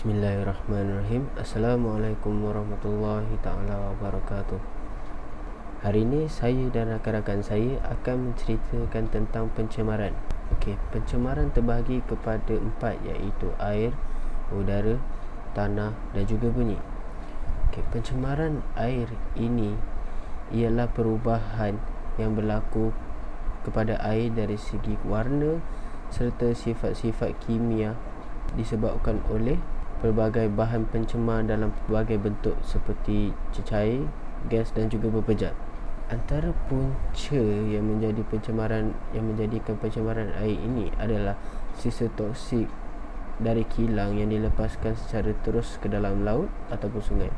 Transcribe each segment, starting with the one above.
Bismillahirrahmanirrahim. Assalamualaikum warahmatullahi ta'ala wabarakatuh. Hari ini saya dan rakan-rakan saya akan menceritakan tentang pencemaran. Pencemaran terbahagi kepada 4, iaitu air, udara, tanah dan juga bunyi. Pencemaran air ini ialah perubahan yang berlaku kepada air dari segi warna serta sifat-sifat kimia disebabkan oleh pelbagai bahan pencemar dalam pelbagai bentuk seperti cecair, gas dan juga berpejat. Antara punca yang menjadikan pencemaran air ini adalah sisa toksik dari kilang yang dilepaskan secara terus ke dalam laut ataupun sungai.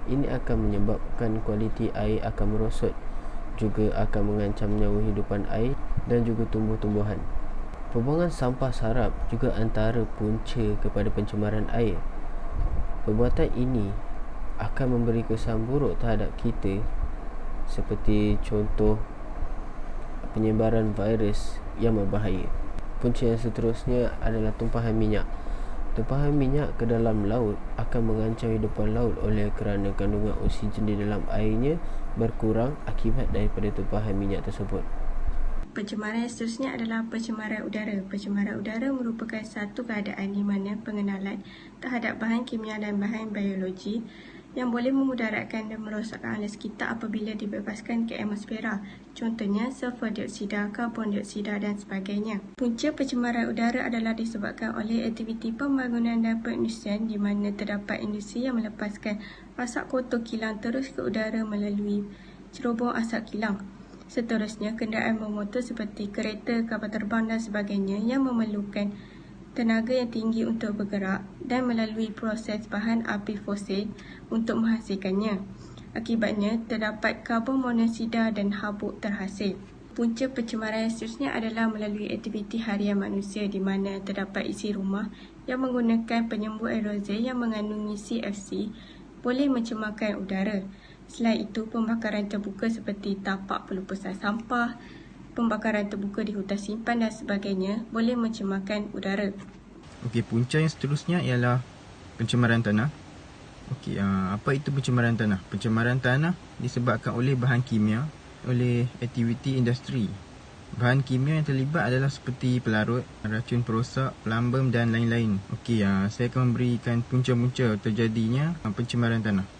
Ini akan menyebabkan kualiti air akan merosot, juga akan mengancam nyawa hidupan air dan juga tumbuh-tumbuhan. Pembuangan sampah sarap juga antara punca kepada pencemaran air. Perbuatan ini akan memberi kesan buruk terhadap kita, seperti contoh penyebaran virus yang berbahaya. Punca yang seterusnya adalah tumpahan minyak. Tumpahan minyak ke dalam laut akan mengancam hidupan laut oleh kerana kandungan oksigen di dalam airnya berkurang akibat daripada tumpahan minyak tersebut. Pencemaran yang seterusnya adalah pencemaran udara. Pencemaran udara merupakan satu keadaan di mana pengenalan terhadap bahan kimia dan bahan biologi yang boleh memudaratkan dan merosakkan alam sekitar apabila dibebaskan ke atmosfera. Contohnya sulfur dioksida, karbon dioksida dan sebagainya. Punca pencemaran udara adalah disebabkan oleh aktiviti pembangunan dan pengindustrian di mana terdapat industri yang melepaskan asap kotor kilang terus ke udara melalui cerobong asap kilang. Seterusnya, kenderaan bermotor seperti kereta, kapal terbang dan sebagainya yang memerlukan tenaga yang tinggi untuk bergerak dan melalui proses bahan api fosil untuk menghasilkannya. Akibatnya, terdapat karbon monoksida dan habuk terhasil. Punca pencemaran yang seterusnya adalah melalui aktiviti harian manusia di mana terdapat isi rumah yang menggunakan penyembuh aerosol yang mengandungi CFC boleh mencemarkan udara. Selain itu, pembakaran terbuka seperti tapak pelupasan sampah, pembakaran terbuka di hutan simpan dan sebagainya boleh mencemarkan udara. Punca yang seterusnya ialah pencemaran tanah. Apa itu pencemaran tanah? Pencemaran tanah disebabkan oleh bahan kimia, oleh aktiviti industri. Bahan kimia yang terlibat adalah seperti pelarut, racun perosak, pelambam dan lain-lain. Saya akan memberikan punca-punca terjadinya pencemaran tanah.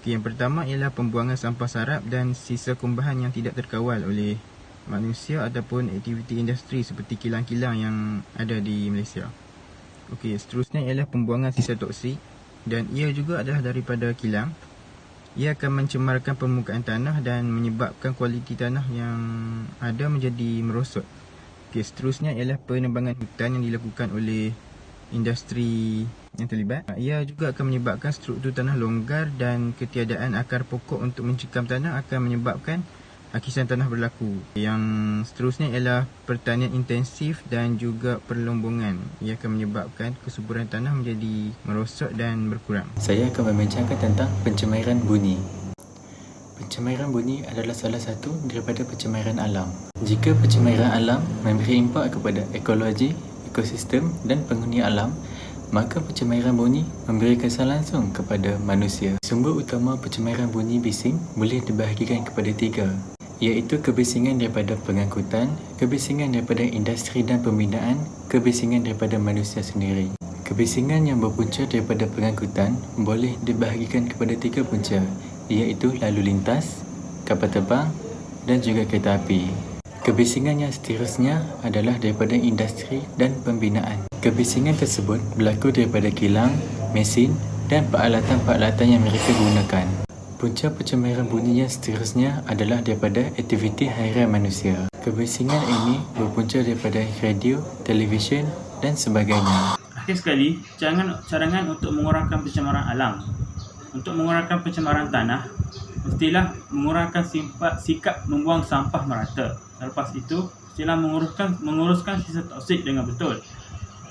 Yang pertama ialah pembuangan sampah sarap dan sisa kumbahan yang tidak terkawal oleh manusia ataupun aktiviti industri seperti kilang-kilang yang ada di Malaysia. Seterusnya ialah pembuangan sisa toksik dan ia juga adalah daripada kilang. Ia akan mencemarkan permukaan tanah dan menyebabkan kualiti tanah yang ada menjadi merosot. Seterusnya ialah penebangan hutan yang dilakukan oleh industri yang terlibat. Ia juga akan menyebabkan struktur tanah longgar dan ketiadaan akar pokok untuk mencekam tanah akan menyebabkan hakisan tanah berlaku. Yang seterusnya ialah pertanian intensif dan juga perlombongan. Ia akan menyebabkan kesuburan tanah menjadi merosot dan berkurang. Saya akan membincangkan tentang pencemairan bunyi. Pencemairan bunyi adalah salah satu daripada pencemairan alam. Jika pencemairan alam memberi impak kepada ekologi, ekosistem dan penghuni alam, maka pencemairan bunyi memberi kesan langsung kepada manusia. Sumber utama pencemairan bunyi bising boleh dibahagikan kepada 3, iaitu kebisingan daripada pengangkutan, kebisingan daripada industri dan pembinaan, kebisingan daripada manusia sendiri. Kebisingan yang berpunca daripada pengangkutan boleh dibahagikan kepada 3 punca, iaitu lalu lintas, kapal terbang dan juga kereta api. Kebisingan yang seterusnya adalah daripada industri dan pembinaan. Kebisingan tersebut berlaku daripada kilang, mesin dan peralatan-peralatan yang mereka gunakan. Punca pencemairan bunyi yang seterusnya adalah daripada aktiviti harian manusia. Kebisingan ini berpunca daripada radio, televisyen dan sebagainya. Akhir sekali, cadangan untuk mengurangkan pencemaran alam. Untuk mengurangkan pencemaran tanah, mestilah mengurangkan sikap membuang sampah merata. Lepas itu, mestilah menguruskan sisa toksik dengan betul,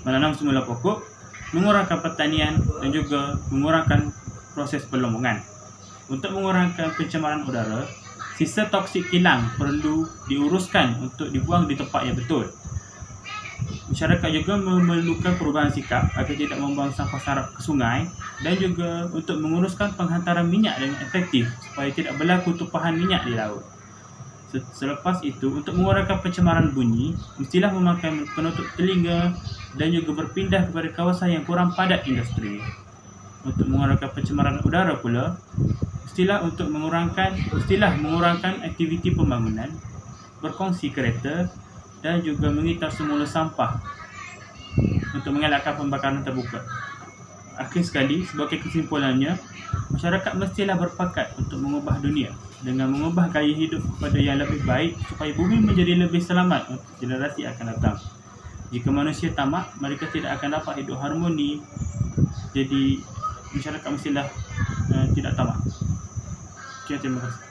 menanam semula pokok, mengurangkan pertanian dan juga mengurangkan proses perlombongan. Untuk mengurangkan pencemaran udara, sisa toksik kilang perlu diuruskan untuk dibuang di tempat yang betul. Masyarakat juga memerlukan perubahan sikap agar tidak membuang sampah sarap ke sungai dan juga untuk menguruskan penghantaran minyak dengan efektif supaya tidak berlaku tumpahan minyak di laut. Selepas itu, untuk mengurangkan pencemaran bunyi, mestilah memakai penutup telinga dan juga berpindah kepada kawasan yang kurang padat industri. Untuk mengurangkan pencemaran udara pula, mestilah mengurangkan aktiviti pembangunan, berkongsi kereta dan juga mengitar semula sampah untuk mengelakkan pembakaran terbuka. Akhir sekali, sebagai kesimpulannya, masyarakat mestilah berpakat untuk mengubah dunia dengan mengubah gaya hidup kepada yang lebih baik supaya bumi menjadi lebih selamat untuk generasi akan datang. Jika manusia tamak, mereka tidak akan dapat hidup harmoni. Jadi, masyarakat mestilah tidak tamak. Sekian, terima kasih.